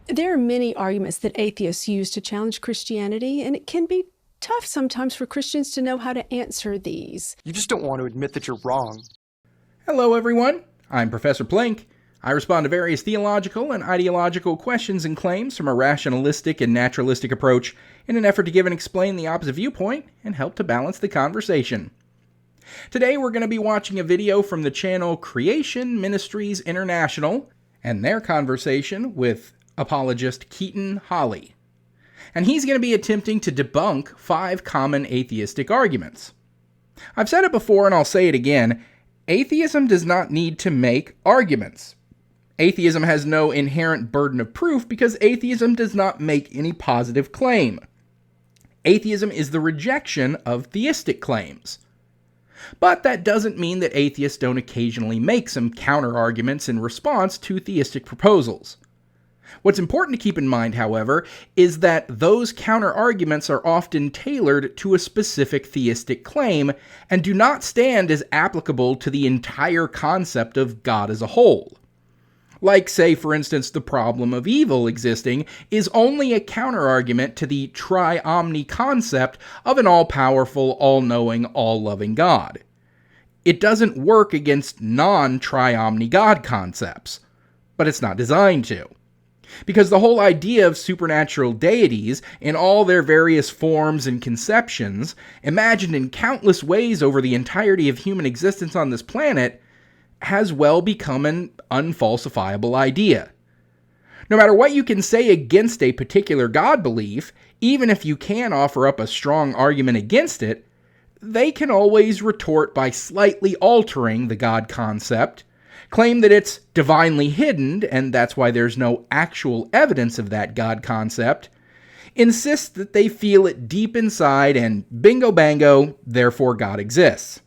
There are many arguments that atheists use to challenge Christianity, and it can be tough sometimes for Christians to know how to answer these. You just don't want to admit that you're wrong. Hello everyone, I'm Professor Plank. I respond to various theological and ideological questions and claims from a rationalistic and naturalistic approach in an effort to give and explain the opposite viewpoint and help to balance the conversation. Today we're going to be watching a video from the channel Creation Ministries International and their conversation with apologist Keaton Hawley. And he's going to be attempting to debunk 5 common atheistic arguments. I've said it before and I'll say it again, atheism does not need to make arguments. Atheism has no inherent burden of proof because atheism does not make any positive claim. Atheism is the rejection of theistic claims. But that doesn't mean that atheists don't occasionally make some counter-arguments in response to theistic proposals. What's important to keep in mind, however, is that those counter-arguments are often tailored to a specific theistic claim and do not stand as applicable to the entire concept of God as a whole. Like, say, for instance, the problem of evil existing is only a counter-argument to the tri-omni concept of an all-powerful, all-knowing, all-loving God. It doesn't work against non-tri-omni God concepts, but it's not designed to. Because the whole idea of supernatural deities in all their various forms and conceptions, imagined in countless ways over the entirety of human existence on this planet, has well become an unfalsifiable idea. No matter what you can say against a particular God belief, even if you can offer up a strong argument against it, they can always retort by slightly altering the God concept, claim that it's divinely hidden, and that's why there's no actual evidence of that God concept, insist that they feel it deep inside, and bingo bango, therefore God exists.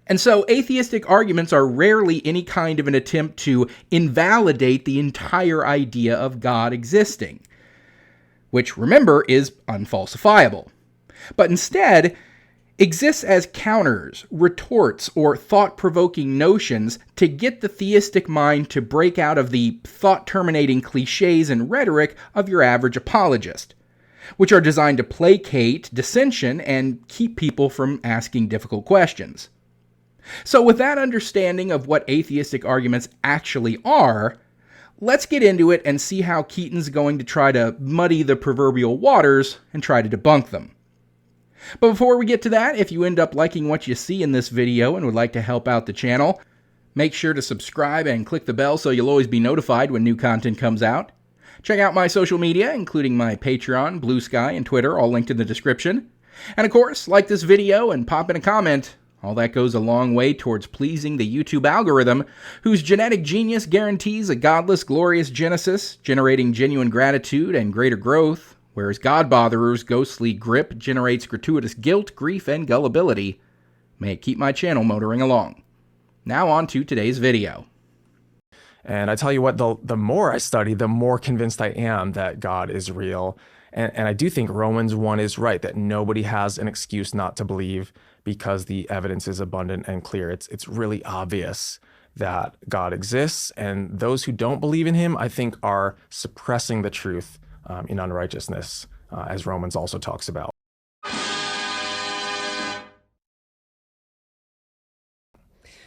And so atheistic arguments are rarely any kind of an attempt to invalidate the entire idea of God existing, which, remember, is unfalsifiable, but instead exists as counters, retorts, or thought-provoking notions to get the theistic mind to break out of the thought-terminating cliches and rhetoric of your average apologist, which are designed to placate dissension and keep people from asking difficult questions. So with that understanding of what atheistic arguments actually are, let's get into it and see how Keaton's going to try to muddy the proverbial waters and try to debunk them. But before we get to that, if you end up liking what you see in this video and would like to help out the channel, make sure to subscribe and click the bell so you'll always be notified when new content comes out. Check out my social media, including my Patreon, Blue Sky, and Twitter, all linked in the description. And of course, like this video and pop in a comment. All that goes a long way towards pleasing the YouTube algorithm, whose genetic genius guarantees a godless, glorious genesis, generating genuine gratitude and greater growth, whereas God-botherers' ghostly grip generates gratuitous guilt, grief, and gullibility. May it keep my channel motoring along. Now on to today's video. And I tell you what, the more I study, the more convinced I am that God is real. And I do think Romans 1 is right, that nobody has an excuse not to believe because the evidence is abundant and clear. It's really obvious that God exists, and those who don't believe in him, I think, are suppressing the truth in unrighteousness, as Romans also talks about.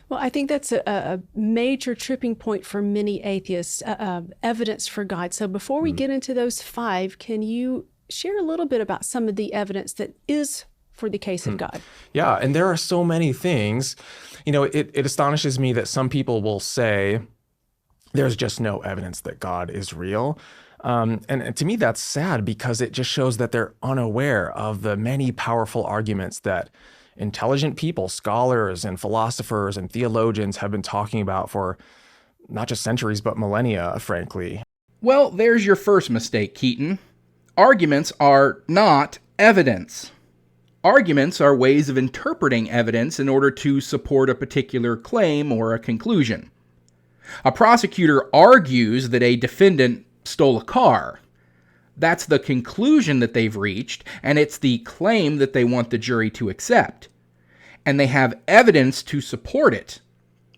Well, I think that's a major tripping point for many atheists, evidence for God. So before we get into those 5, can you share a little bit about some of the evidence that is for the case of God? Yeah, and there are so many things. You know, it astonishes me that some people will say there's just no evidence that God is real. And to me, that's sad because it just shows that they're unaware of the many powerful arguments that intelligent people, scholars and philosophers and theologians have been talking about for not just centuries, but millennia, frankly. Well, there's your first mistake, Keaton. Arguments are not evidence. Arguments are ways of interpreting evidence in order to support a particular claim or a conclusion. A prosecutor argues that a defendant stole a car. That's the conclusion that they've reached, and it's the claim that they want the jury to accept. And they have evidence to support it.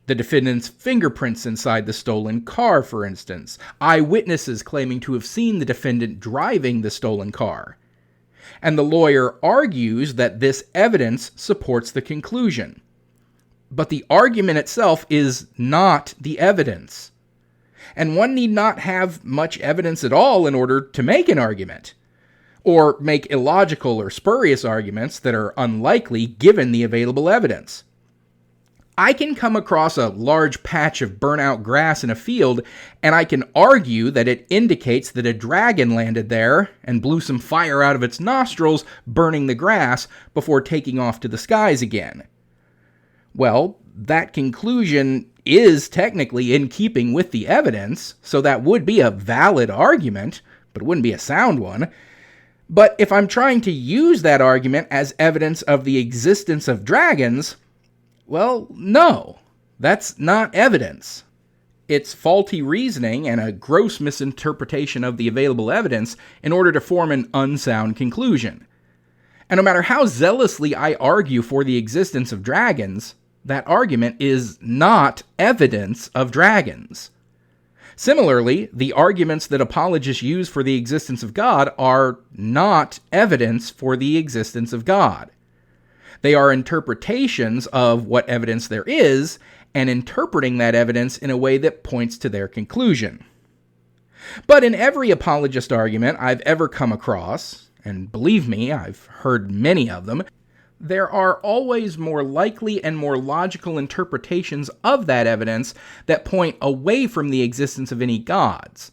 The defendant's fingerprints inside the stolen car, for instance. Eyewitnesses claiming to have seen the defendant driving the stolen car. And the lawyer argues that this evidence supports the conclusion. But the argument itself is not the evidence. And one need not have much evidence at all in order to make an argument, or make illogical or spurious arguments that are unlikely given the available evidence. I can come across a large patch of burnt-out grass in a field, and I can argue that it indicates that a dragon landed there and blew some fire out of its nostrils, burning the grass before taking off to the skies again. Well, that conclusion is technically in keeping with the evidence, so that would be a valid argument, but it wouldn't be a sound one. But if I'm trying to use that argument as evidence of the existence of dragons, well, no, that's not evidence. It's faulty reasoning and a gross misinterpretation of the available evidence in order to form an unsound conclusion. And no matter how zealously I argue for the existence of dragons, that argument is not evidence of dragons. Similarly, the arguments that apologists use for the existence of God are not evidence for the existence of God. They are interpretations of what evidence there is, and interpreting that evidence in a way that points to their conclusion. But in every apologist argument I've ever come across, and believe me, I've heard many of them, there are always more likely and more logical interpretations of that evidence that point away from the existence of any gods.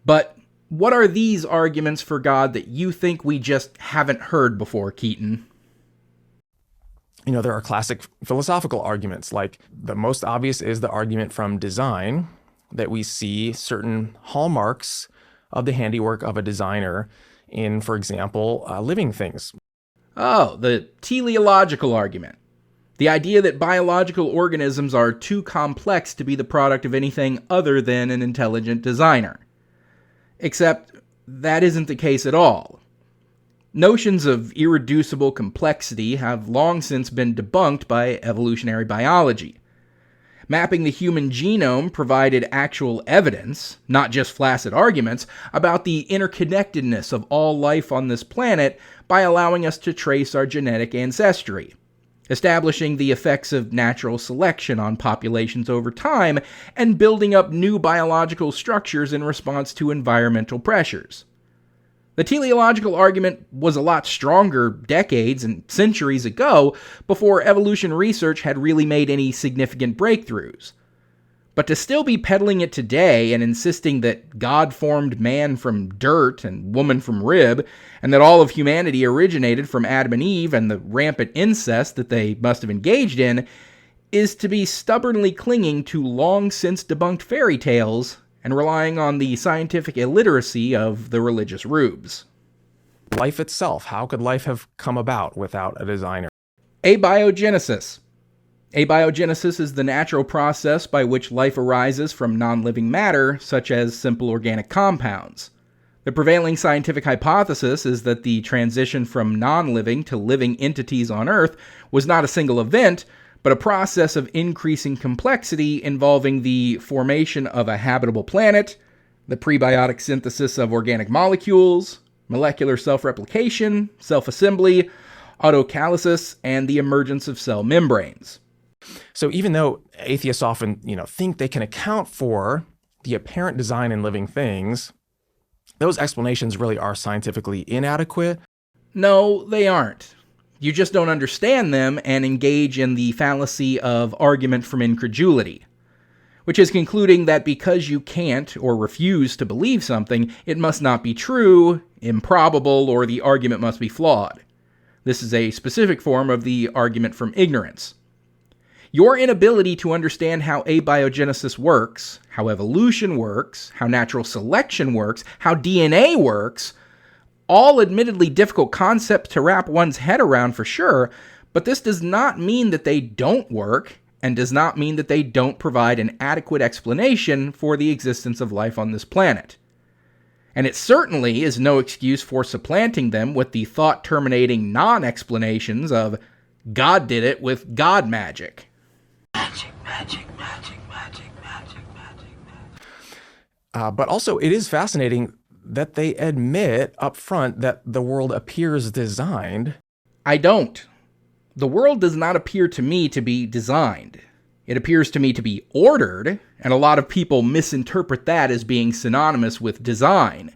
But what are these arguments for God that you think we just haven't heard before, Keaton? There are classic philosophical arguments, like the most obvious is the argument from design, that we see certain hallmarks of the handiwork of a designer in, for example, living things. Oh, the teleological argument. The idea that biological organisms are too complex to be the product of anything other than an intelligent designer. Except that isn't the case at all. Notions of irreducible complexity have long since been debunked by evolutionary biology. Mapping the human genome provided actual evidence, not just flaccid arguments, about the interconnectedness of all life on this planet by allowing us to trace our genetic ancestry, establishing the effects of natural selection on populations over time, and building up new biological structures in response to environmental pressures. The teleological argument was a lot stronger decades and centuries ago, before evolution research had really made any significant breakthroughs. But to still be peddling it today and insisting that God formed man from dirt and woman from rib, and that all of humanity originated from Adam and Eve and the rampant incest that they must have engaged in, is to be stubbornly clinging to long since debunked fairy tales and relying on the scientific illiteracy of the religious rubes. Life itself, how could life have come about without a designer? Abiogenesis. Abiogenesis is the natural process by which life arises from non-living matter, such as simple organic compounds. The prevailing scientific hypothesis is that the transition from non-living to living entities on Earth was not a single event, but a process of increasing complexity involving the formation of a habitable planet, the prebiotic synthesis of organic molecules, molecular self-replication, self-assembly, autocatalysis, and the emergence of cell membranes. So even though atheists often, think they can account for the apparent design in living things, those explanations really are scientifically inadequate. No, they aren't. You just don't understand them and engage in the fallacy of argument from incredulity, which is concluding that because you can't or refuse to believe something, it must not be true, improbable, or the argument must be flawed. This is a specific form of the argument from ignorance. Your inability to understand how abiogenesis works, how evolution works, how natural selection works, how DNA works, all admittedly difficult concepts to wrap one's head around for sure, but this does not mean that they don't work, and does not mean that they don't provide an adequate explanation for the existence of life on this planet. And it certainly is no excuse for supplanting them with the thought-terminating non-explanations of God did it with God magic. Magic. But also, it is fascinating that they admit up front that the world appears designed. I don't. The world does not appear to me to be designed. It appears to me to be ordered, and a lot of people misinterpret that as being synonymous with design.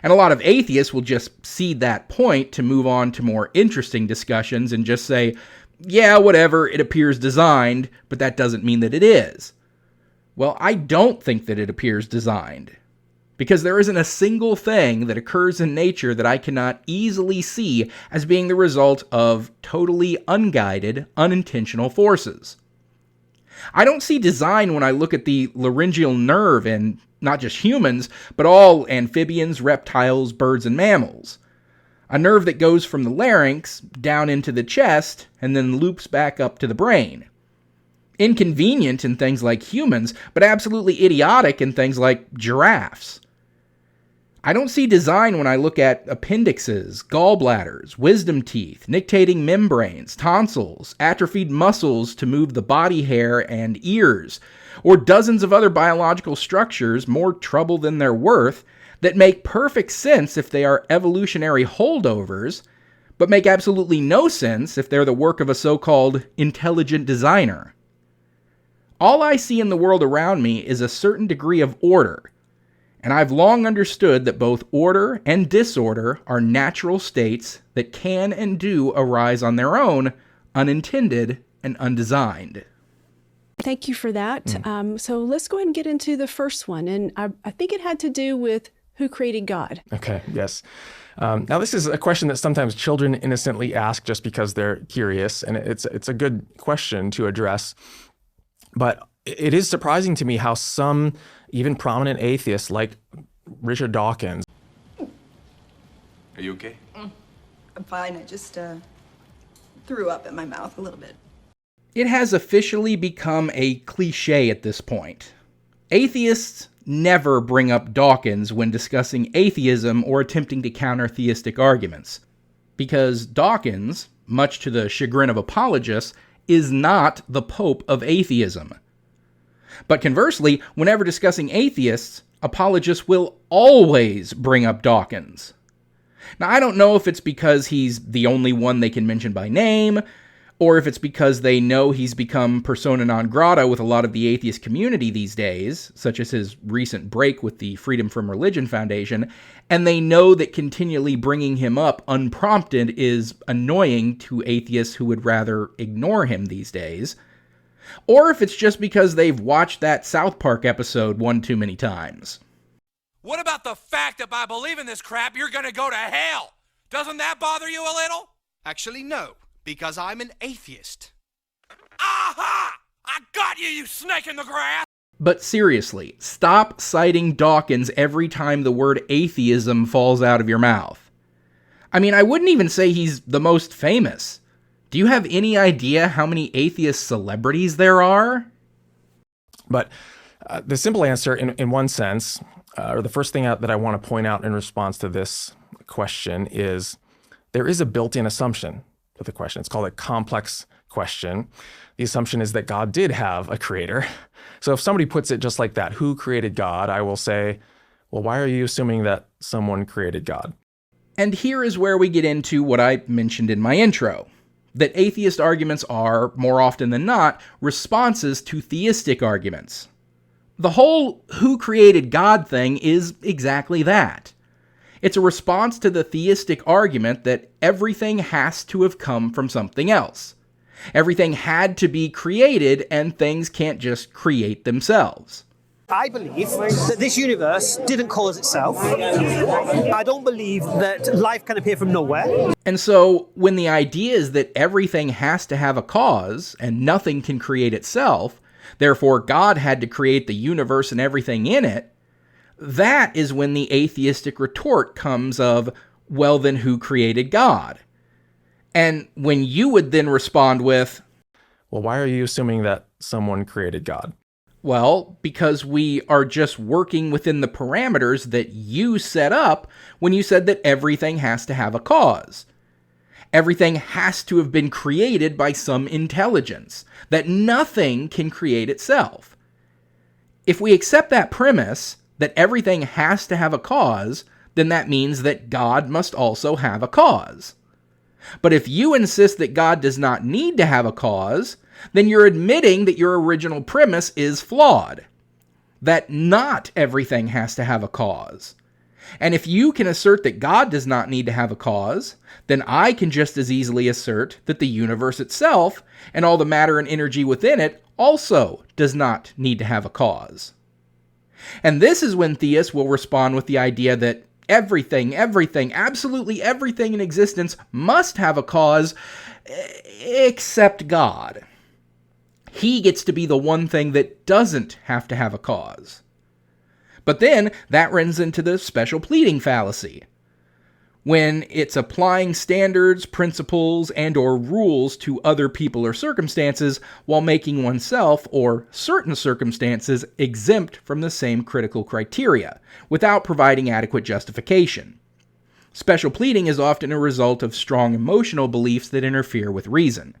And a lot of atheists will just cede that point to move on to more interesting discussions and just say, yeah, whatever, it appears designed, but that doesn't mean that it is. Well, I don't think that it appears designed, because there isn't a single thing that occurs in nature that I cannot easily see as being the result of totally unguided, unintentional forces. I don't see design when I look at the laryngeal nerve in not just humans, but all amphibians, reptiles, birds, and mammals. A nerve that goes from the larynx down into the chest and then loops back up to the brain. Inconvenient in things like humans, but absolutely idiotic in things like giraffes. I don't see design when I look at appendixes, gallbladders, wisdom teeth, nictating membranes, tonsils, atrophied muscles to move the body hair and ears, or dozens of other biological structures more trouble than they're worth that make perfect sense if they are evolutionary holdovers, but make absolutely no sense if they're the work of a so-called intelligent designer. All I see in the world around me is a certain degree of order, and I've long understood that both order and disorder are natural states that can and do arise on their own, unintended and undesigned. Thank you for that. So let's go ahead and get into the first one. And I think it had to do with who created God. Okay, yes. Now, this is a question that sometimes children innocently ask just because they're curious, and it's a good question to address. But it is surprising to me how some even prominent atheists like Richard Dawkins. Are you okay? I'm fine. I just threw up in my mouth a little bit. It has officially become a cliche at this point. Atheists never bring up Dawkins when discussing atheism or attempting to counter theistic arguments, because Dawkins, much to the chagrin of apologists, is not the Pope of atheism. But conversely, whenever discussing atheists, apologists will always bring up Dawkins. Now, I don't know if it's because he's the only one they can mention by name, or if it's because they know he's become persona non grata with a lot of the atheist community these days, such as his recent break with the Freedom from Religion Foundation, and they know that continually bringing him up unprompted is annoying to atheists who would rather ignore him these days. Or if it's just because they've watched that South Park episode one too many times. What about the fact that by believing this crap, you're gonna go to hell? Doesn't that bother you a little? Actually, no, because I'm an atheist. Aha! I got you, you snake in the grass! But seriously, stop citing Dawkins every time the word atheism falls out of your mouth. I mean, I wouldn't even say he's the most famous. Do you have any idea how many atheist celebrities there are? But the simple answer, in one sense, or the first thing that I want to point out in response to this question is there is a built-in assumption with the question. It's called a complex question. The assumption is that God did have a creator. So if somebody puts it just like that, who created God? I will say, well, why are you assuming that someone created God? And here is where we get into what I mentioned in my intro, that atheist arguments are, more often than not, responses to theistic arguments. The whole who created God thing is exactly that. It's a response to the theistic argument that everything has to have come from something else. Everything had to be created, and things can't just create themselves. I believe that this universe didn't cause itself. I don't believe that life can appear from nowhere. And so, when the idea is that everything has to have a cause, and nothing can create itself, therefore God had to create the universe and everything in it, that is when the atheistic retort comes of, well then who created God? And when you would then respond with, well, why are you assuming that someone created God? Well, because we are just working within the parameters that you set up when you said that everything has to have a cause. Everything has to have been created by some intelligence, that nothing can create itself. If we accept that premise, that everything has to have a cause, then that means that God must also have a cause. But if you insist that God does not need to have a cause, then you're admitting that your original premise is flawed, that not everything has to have a cause. And if you can assert that God does not need to have a cause, then I can just as easily assert that the universe itself and all the matter and energy within it also does not need to have a cause. And this is when theists will respond with the idea that everything, absolutely everything in existence must have a cause, except God. He gets to be the one thing that doesn't have to have a cause. But then that runs into the special pleading fallacy, when it's applying standards, principles, and or rules to other people or circumstances while making oneself or certain circumstances exempt from the same critical criteria, without providing adequate justification. Special pleading is often a result of strong emotional beliefs that interfere with reason.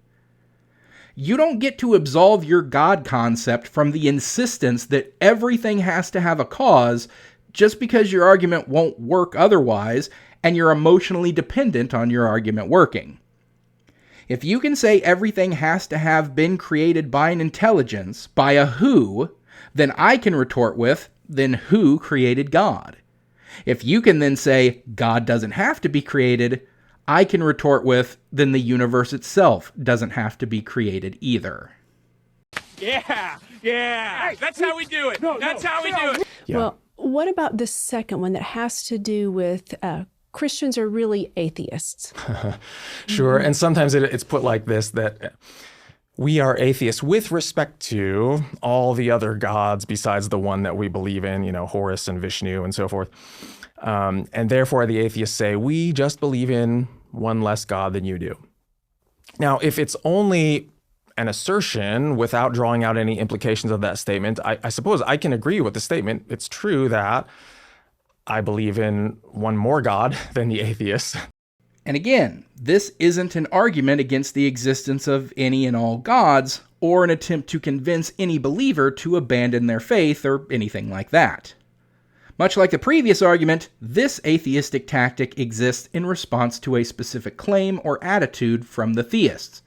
You don't get to absolve your God concept from the insistence that everything has to have a cause just because your argument won't work otherwise and you're emotionally dependent on your argument working. If you can say everything has to have been created by an intelligence, by a who, then I can retort with, then who created God? If you can then say God doesn't have to be created, I can retort with, then the universe itself doesn't have to be created either. Yeah. That's how we do it. That's how we do it. Yeah. Well, what about the second one that has to do with Christians are really atheists? Sure. And sometimes it's put like this, that we are atheists with respect to all the other gods besides the one that we believe in, Horus and Vishnu and so forth. And therefore the atheists say, we just believe in one less God than you do. Now, if it's only an assertion without drawing out any implications of that statement, I suppose I can agree with the statement. It's true that I believe in one more God than the atheists. And again, this isn't an argument against the existence of any and all gods, or an attempt to convince any believer to abandon their faith or anything like that. Much like the previous argument, this atheistic tactic exists in response to a specific claim or attitude from the theists.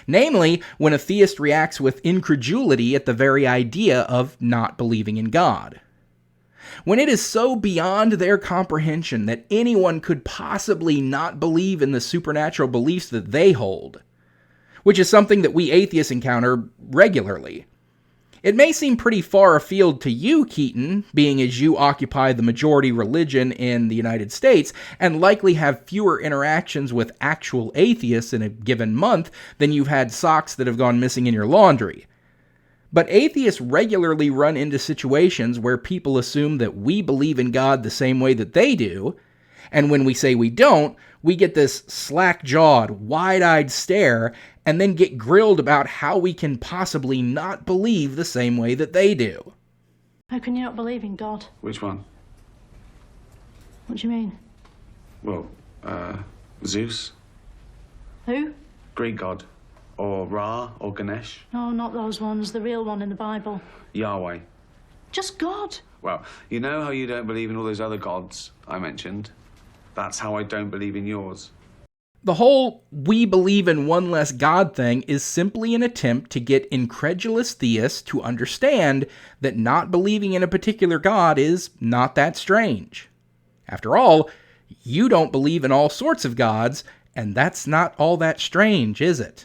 Namely, when a theist reacts with incredulity at the very idea of not believing in God. When it is so beyond their comprehension that anyone could possibly not believe in the supernatural beliefs that they hold, which is something that we atheists encounter regularly. It may seem pretty far afield to you, Keaton, being as you occupy the majority religion in the United States and likely have fewer interactions with actual atheists in a given month than you've had socks that have gone missing in your laundry. But atheists regularly run into situations where people assume that we believe in God the same way that they do, and when we say we don't, we get this slack-jawed, wide-eyed stare and then get grilled about how we can possibly not believe the same way that they do. How can you not believe in God? Which one? What do you mean? Well, Zeus, Who? Greek god, or Ra, or Ganesh, No, not those ones. The real one in the Bible. Yahweh. Just God. Well, you know how you don't believe in all those other gods I mentioned? That's how I don't believe in yours. The whole we believe in one less God thing is simply an attempt to get incredulous theists to understand that not believing in a particular God is not that strange. After all, you don't believe in all sorts of gods, and that's not all that strange, is it?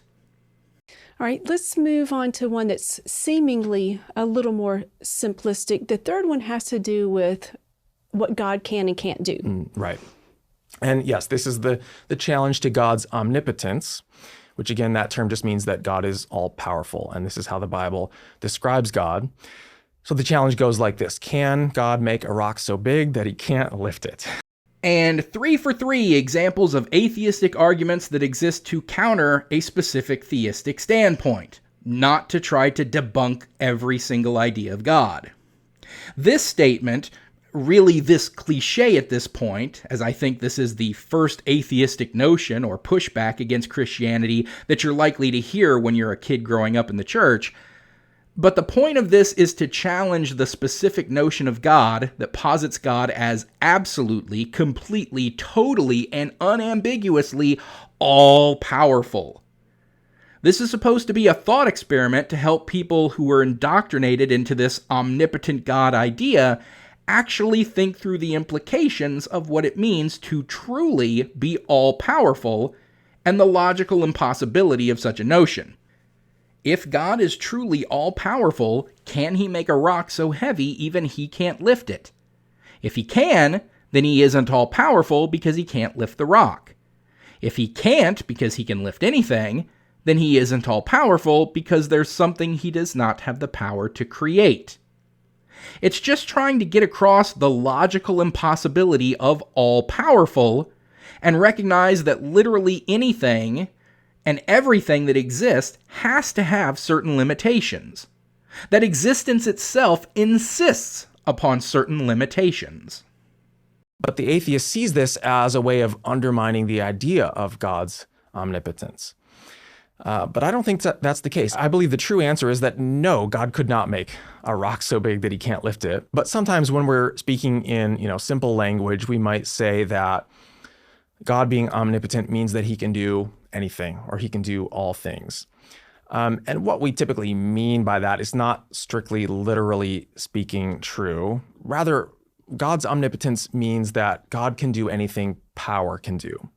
All right, let's move on to one that's seemingly a little more simplistic. The third one has to do with what God can and can't do. Right. And yes, this is the challenge to God's omnipotence, which again, that term just means that God is all-powerful, and this is how the Bible describes God. So the challenge goes like this: can God make a rock so big that he can't lift it? And 3 for 3 examples of atheistic arguments that exist to counter a specific theistic standpoint, not to try to debunk every single idea of God. This statement, really this cliche at this point, as I think this is the first atheistic notion or pushback against Christianity that you're likely to hear when you're a kid growing up in the church. But the point of this is to challenge the specific notion of God that posits God as absolutely, completely, totally, and unambiguously all-powerful. This is supposed to be a thought experiment to help people who are indoctrinated into this omnipotent God idea actually think through the implications of what it means to truly be all-powerful and the logical impossibility of such a notion. If God is truly all-powerful, can he make a rock so heavy even he can't lift it? If he can, then he isn't all-powerful because he can't lift the rock. If he can't because he can lift anything, then he isn't all-powerful because there's something he does not have the power to create. It's just trying to get across the logical impossibility of all-powerful and recognize that literally anything and everything that exists has to have certain limitations. That existence itself insists upon certain limitations. But the atheist sees this as a way of undermining the idea of God's omnipotence. But I don't think that's the case. I believe the true answer is that no, God could not make a rock so big that he can't lift it. But sometimes when we're speaking in, simple language, we might say that God being omnipotent means that he can do anything or he can do all things. And what we typically mean by that is not strictly literally speaking true. Rather, God's omnipotence means that God can do anything power can do.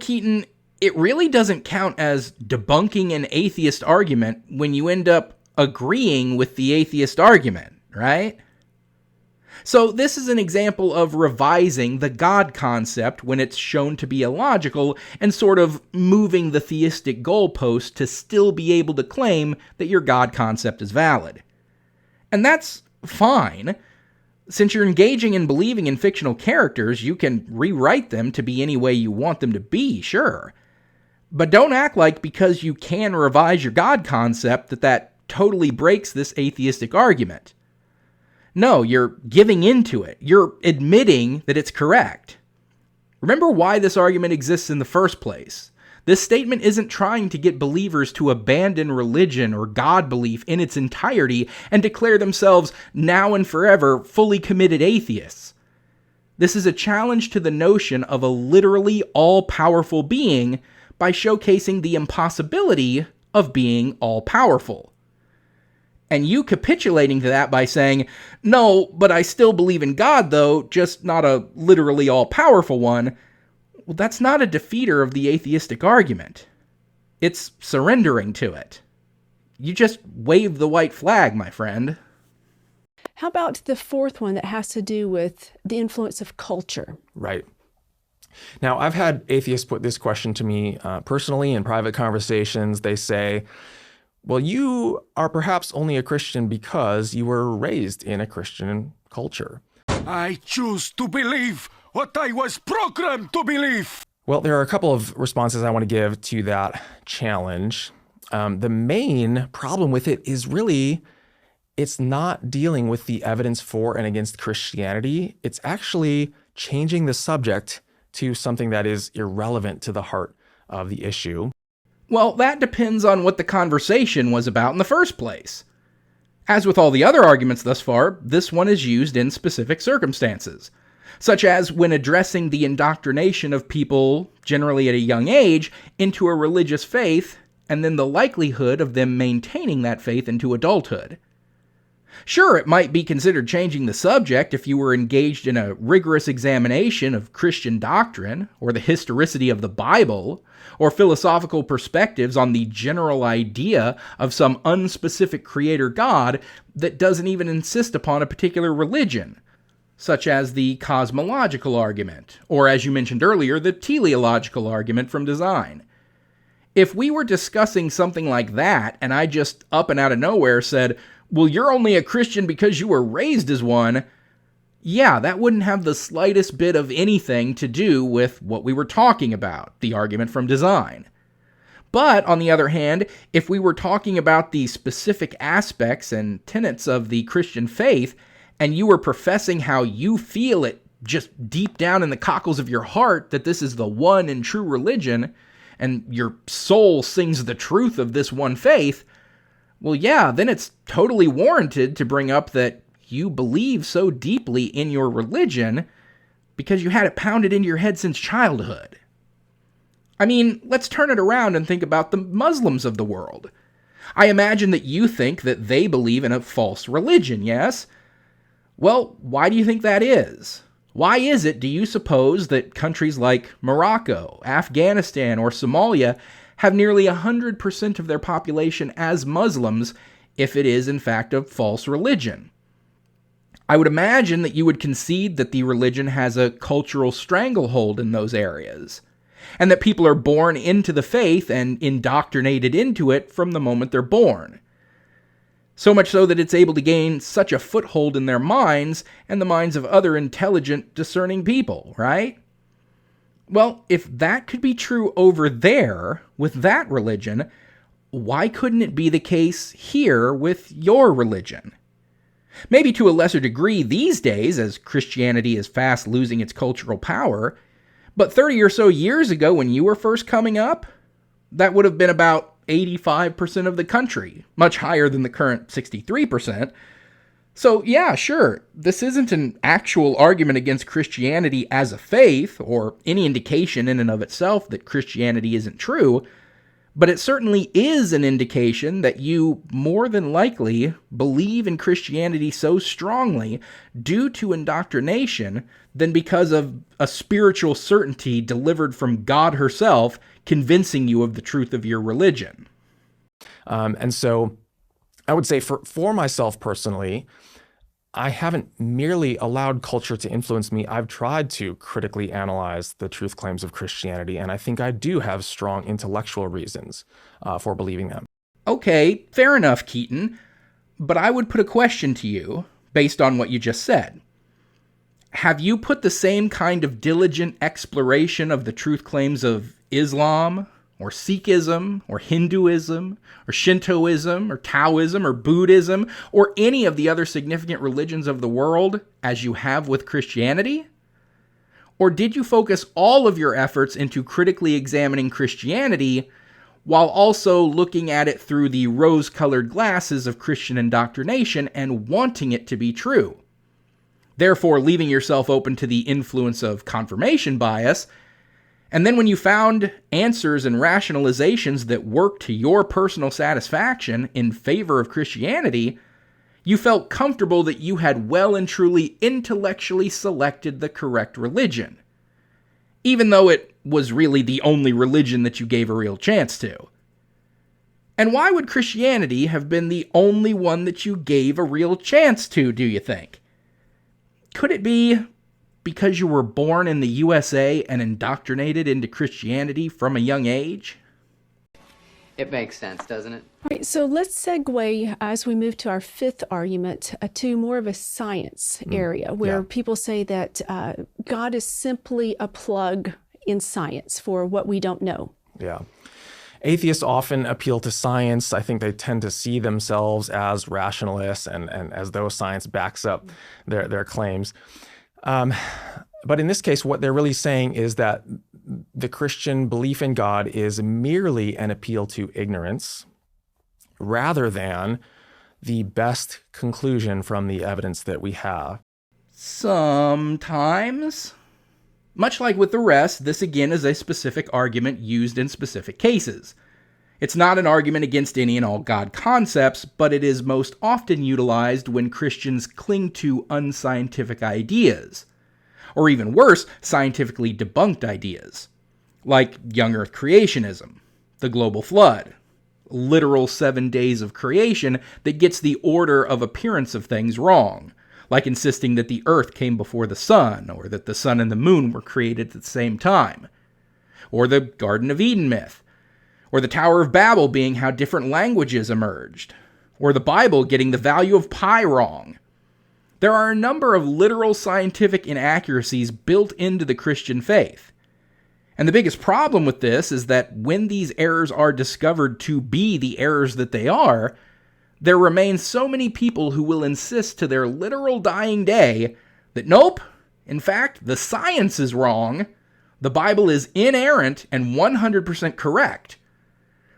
Keaton, it really doesn't count as debunking an atheist argument when you end up agreeing with the atheist argument, right? So this is an example of revising the God concept when it's shown to be illogical and sort of moving the theistic goalpost to still be able to claim that your God concept is valid. And that's fine. Since you're engaging in believing in fictional characters, you can rewrite them to be any way you want them to be, sure. But don't act like because you can revise your God concept that totally breaks this atheistic argument. No, you're giving into it. You're admitting that it's correct. Remember why this argument exists in the first place. This statement isn't trying to get believers to abandon religion or God belief in its entirety and declare themselves now and forever fully committed atheists. This is a challenge to the notion of a literally all-powerful being by showcasing the impossibility of being all-powerful. And you capitulating to that by saying, no, but I still believe in God though, just not a literally all-powerful one, well, that's not a defeater of the atheistic argument. It's surrendering to it. You just wave the white flag, my friend. How about the fourth one that has to do with the influence of culture? Right. Now, I've had atheists put this question to me personally in private conversations. They say, well, you are perhaps only a Christian because you were raised in a Christian culture. I choose to believe what I was programmed to believe. Well, there are a couple of responses I want to give to that challenge. The main problem with it is really, it's not dealing with the evidence for and against Christianity. It's actually changing the subject to something that is irrelevant to the heart of the issue. Well, that depends on what the conversation was about in the first place. As with all the other arguments thus far, this one is used in specific circumstances, such as when addressing the indoctrination of people, generally at a young age, into a religious faith, and then the likelihood of them maintaining that faith into adulthood. Sure, it might be considered changing the subject if you were engaged in a rigorous examination of Christian doctrine, or the historicity of the Bible, or philosophical perspectives on the general idea of some unspecific creator God that doesn't even insist upon a particular religion, such as the cosmological argument, or as you mentioned earlier, the teleological argument from design. If we were discussing something like that, and I just up and out of nowhere said, well, you're only a Christian because you were raised as one, yeah, that wouldn't have the slightest bit of anything to do with what we were talking about, the argument from design. But on the other hand, if we were talking about the specific aspects and tenets of the Christian faith, and you were professing how you feel it just deep down in the cockles of your heart that this is the one and true religion, and your soul sings the truth of this one faith, well, yeah, then it's totally warranted to bring up that you believe so deeply in your religion because you had it pounded into your head since childhood. I mean, let's turn it around and think about the Muslims of the world. I imagine that you think that they believe in a false religion, yes? Well, why do you think that is? Why is it, do you suppose, that countries like Morocco, Afghanistan, or Somalia have nearly 100% of their population as Muslims if it is, in fact, a false religion? I would imagine that you would concede that the religion has a cultural stranglehold in those areas, and that people are born into the faith and indoctrinated into it from the moment they're born. So much so that it's able to gain such a foothold in their minds and the minds of other intelligent, discerning people, right? Well, if that could be true over there with that religion, why couldn't it be the case here with your religion? Maybe to a lesser degree these days, as Christianity is fast losing its cultural power, but 30 or so years ago when you were first coming up, that would have been about 85% of the country, much higher than the current 63%. So yeah, sure, this isn't an actual argument against Christianity as a faith, or any indication in and of itself that Christianity isn't true, but it certainly is an indication that you more than likely believe in Christianity so strongly due to indoctrination than because of a spiritual certainty delivered from God herself convincing you of the truth of your religion. And so I would say for myself personally, I haven't merely allowed culture to influence me. I've tried to critically analyze the truth claims of Christianity, and I think I do have strong intellectual reasons for believing them. Okay, fair enough, Keaton. But I would put a question to you based on what you just said. Have you put the same kind of diligent exploration of the truth claims of Islam, or Sikhism, or Hinduism, or Shintoism, or Taoism, or Buddhism, or any of the other significant religions of the world as you have with Christianity? Or did you focus all of your efforts into critically examining Christianity while also looking at it through the rose-colored glasses of Christian indoctrination and wanting it to be true, therefore leaving yourself open to the influence of confirmation bias? And then when you found answers and rationalizations that worked to your personal satisfaction in favor of Christianity, you felt comfortable that you had well and truly intellectually selected the correct religion, even though it was really the only religion that you gave a real chance to. And why would Christianity have been the only one that you gave a real chance to, do you think? Could it be because you were born in the USA and indoctrinated into Christianity from a young age? It makes sense, doesn't it? All right, so let's segue as we move to our fifth argument to more of a science area where people say that God is simply a plug in science for what we don't know. Yeah. Atheists often appeal to science. I think they tend to see themselves as rationalists and as though science backs up their claims. But in this case, what they're really saying is that the Christian belief in God is merely an appeal to ignorance rather than the best conclusion from the evidence that we have. Sometimes. Much like with the rest, this again is a specific argument used in specific cases. It's not an argument against any and all God concepts, but it is most often utilized when Christians cling to unscientific ideas, or even worse, scientifically debunked ideas, like young Earth creationism, the global flood, literal 7 days of creation that gets the order of appearance of things wrong, like insisting that the Earth came before the sun, or that the sun and the moon were created at the same time, or the Garden of Eden myth, or the Tower of Babel being how different languages emerged, or the Bible getting the value of pi wrong. There are a number of literal scientific inaccuracies built into the Christian faith, And the biggest problem with this is that when these errors are discovered to be the errors that they are, there remain so many people who will insist to their literal dying day that nope, in fact, the science is wrong, the Bible is inerrant and 100% correct.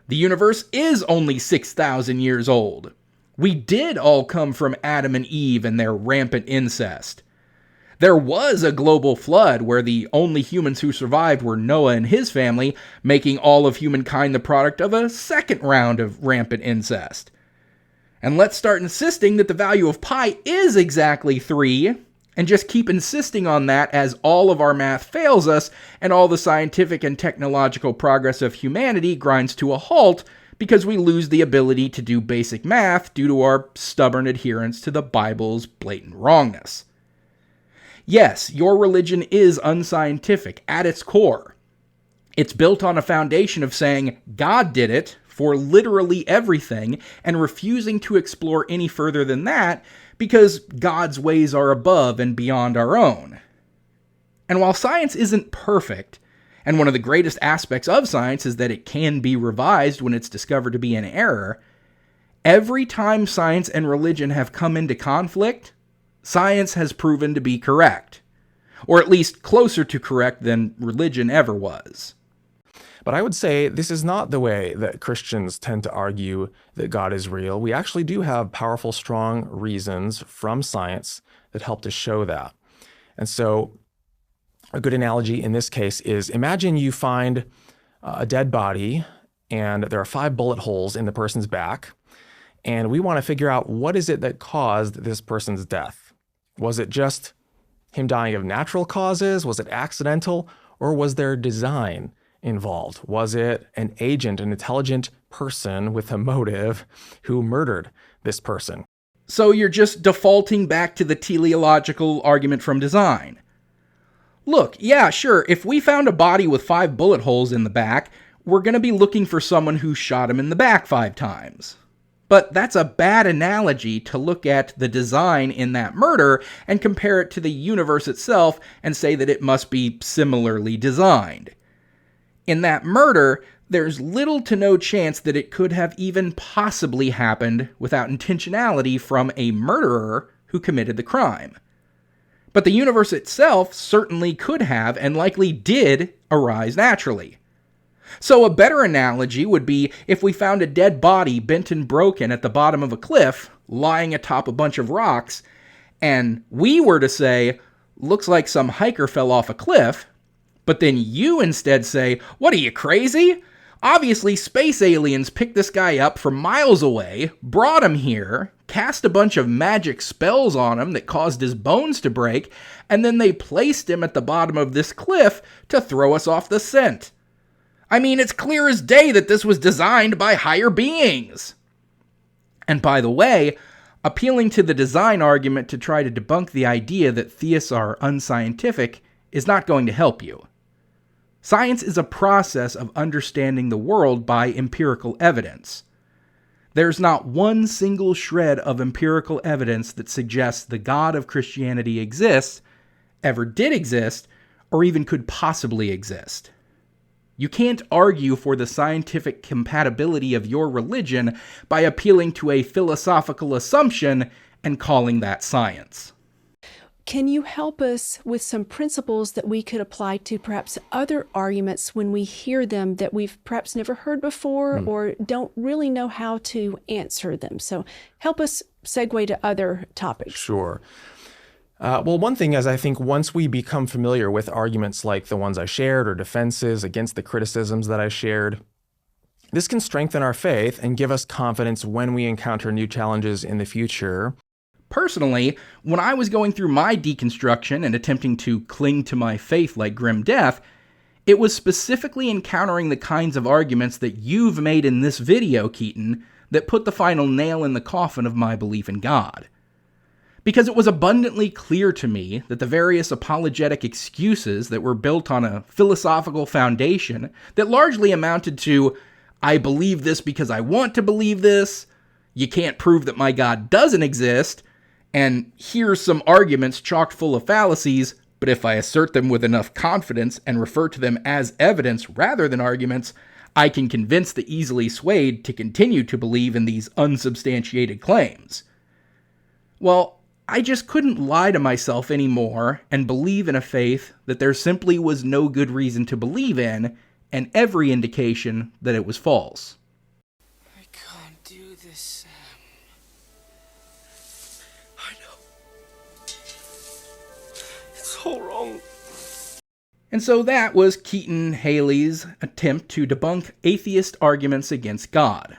The universe is only 6,000 years old. We did all come from Adam and Eve and their rampant incest. There was a global flood where the only humans who survived were Noah and his family, making all of humankind the product of a second round of rampant incest. And let's start insisting that the value of pi is exactly 3, and just keep insisting on that as all of our math fails us and all the scientific and technological progress of humanity grinds to a halt because we lose the ability to do basic math due to our stubborn adherence to the Bible's blatant wrongness. Yes, your religion is unscientific at its core. It's built on a foundation of saying God did it for literally everything and refusing to explore any further than that because God's ways are above and beyond our own. And while science isn't perfect, and one of the greatest aspects of science is that it can be revised when it's discovered to be an error, every time science and religion have come into conflict, science has proven to be correct, or at least closer to correct than religion ever was. But I would say this is not the way that Christians tend to argue that God is real. We actually do have powerful, strong reasons from science that help to show that. And so a good analogy in this case is imagine you find a dead body and there are 5 bullet holes in the person's back, and we want to figure out what is it that caused this person's death. Was it just him dying of natural causes? Was it accidental? Or was there design involved? Was it an agent, an intelligent person with a motive who murdered this person? So you're just defaulting back to the teleological argument from design. Look, yeah, sure, if we found a body with 5 bullet holes in the back, we're going to be looking for someone who shot him in the back 5 times. But that's a bad analogy to look at the design in that murder and compare it to the universe itself and say that it must be similarly designed. In that murder, there's little to no chance that it could have even possibly happened without intentionality from a murderer who committed the crime. But the universe itself certainly could have and likely did arise naturally. So a better analogy would be if we found a dead body bent and broken at the bottom of a cliff, lying atop a bunch of rocks, and we were to say, looks like some hiker fell off a cliff, but then you instead say, what are you, crazy? Obviously, space aliens picked this guy up from miles away, brought him here, cast a bunch of magic spells on him that caused his bones to break, and then they placed him at the bottom of this cliff to throw us off the scent. I mean, it's clear as day that this was designed by higher beings. And by the way, appealing to the design argument to try to debunk the idea that theists are unscientific is not going to help you. Science is a process of understanding the world by empirical evidence. There's not one single shred of empirical evidence that suggests the God of Christianity exists, ever did exist, or even could possibly exist. You can't argue for the scientific compatibility of your religion by appealing to a philosophical assumption and calling that science. Can you help us with some principles that we could apply to perhaps other arguments when we hear them that we've perhaps never heard before or don't really know how to answer them? So help us segue to other topics. Sure. Well, one thing is I think once we become familiar with arguments like the ones I shared or defenses against the criticisms that I shared, this can strengthen our faith and give us confidence when we encounter new challenges in the future. Personally, when I was going through my deconstruction and attempting to cling to my faith like grim death, it was specifically encountering the kinds of arguments that you've made in this video, Keaton, that put the final nail in the coffin of my belief in God. Because it was abundantly clear to me that the various apologetic excuses that were built on a philosophical foundation that largely amounted to, I believe this because I want to believe this, you can't prove that my God doesn't exist, and here's some arguments chock full of fallacies, But if I assert them with enough confidence and refer to them as evidence rather than arguments, I can convince the easily swayed to continue to believe in these unsubstantiated claims. Well, I just couldn't lie to myself anymore and believe in a faith that there simply was no good reason to believe in, and every indication that it was false. I can't do this, Sam. I know. It's all wrong. And so that was Keaton Haley's attempt to debunk atheist arguments against God.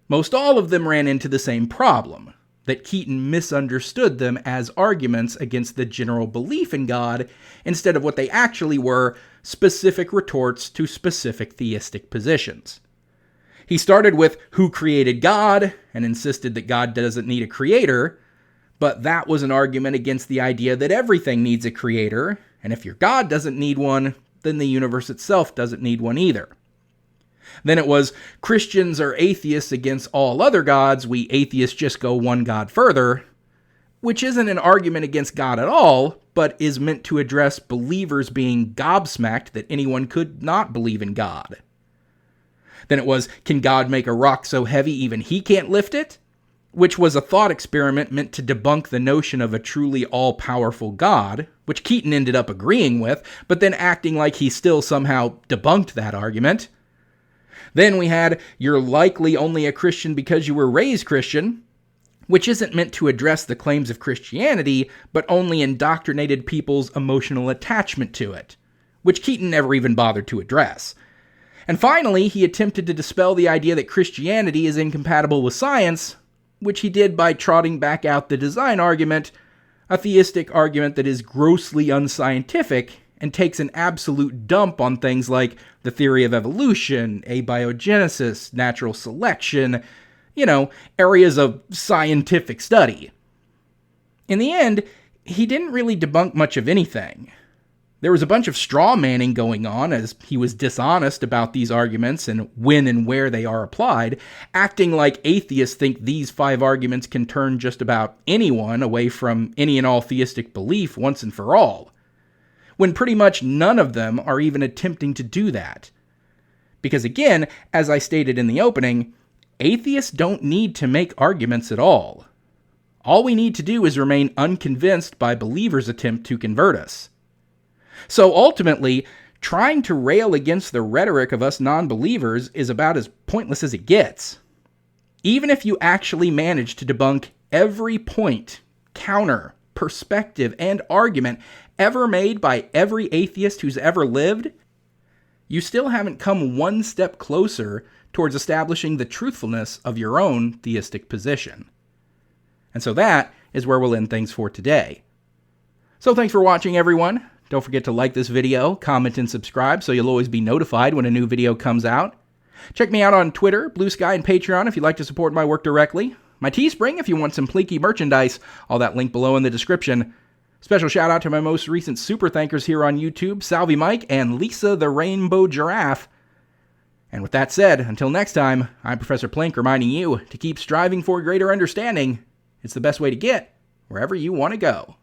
Most all of them ran into the same problem, that Keaton misunderstood them as arguments against the general belief in God instead of what they actually were, specific retorts to specific theistic positions. He started with who created God and insisted that God doesn't need a creator, but that was an argument against the idea that everything needs a creator, and if your God doesn't need one, then the universe itself doesn't need one either. Then it was Christians are atheists against all other gods, we atheists just go one God further, which isn't an argument against God at all, but is meant to address believers being gobsmacked that anyone could not believe in God. Then it was, can God make a rock so heavy even he can't lift it? Which was a thought experiment meant to debunk the notion of a truly all-powerful God, which Keaton ended up agreeing with, but then acting like he still somehow debunked that argument. Then we had, you're likely only a Christian because you were raised Christian, which isn't meant to address the claims of Christianity, but only indoctrinated people's emotional attachment to it, which Keaton never even bothered to address. And finally, he attempted to dispel the idea that Christianity is incompatible with science, which he did by trotting back out the design argument, a theistic argument that is grossly unscientific and takes an absolute dump on things like the theory of evolution, abiogenesis, natural selection, areas of scientific study. In the end, he didn't really debunk much of anything. There was a bunch of straw manning going on as he was dishonest about these arguments and when and where they are applied, acting like atheists think these 5 arguments can turn just about anyone away from any and all theistic belief once and for all, when pretty much none of them are even attempting to do that. Because again, as I stated in the opening, atheists don't need to make arguments at all. All we need to do is remain unconvinced by believers' attempt to convert us. So ultimately, trying to rail against the rhetoric of us non-believers is about as pointless as it gets. Even if you actually manage to debunk every point, counter, perspective, and argument ever made by every atheist who's ever lived, you still haven't come one step closer towards establishing the truthfulness of your own theistic position. And so that is where we'll end things for today. So thanks for watching, everyone. Don't forget to like this video, comment, and subscribe so you'll always be notified when a new video comes out. Check me out on Twitter, Blue Sky, and Patreon if you'd like to support my work directly. My Teespring if you want some Plinky merchandise, all that link below in the description. Special shout out to my most recent super thankers here on YouTube, Salvi Mike and Lisa the Rainbow Giraffe. And with that said, until next time, I'm Professor Plink reminding you to keep striving for greater understanding. It's the best way to get wherever you want to go.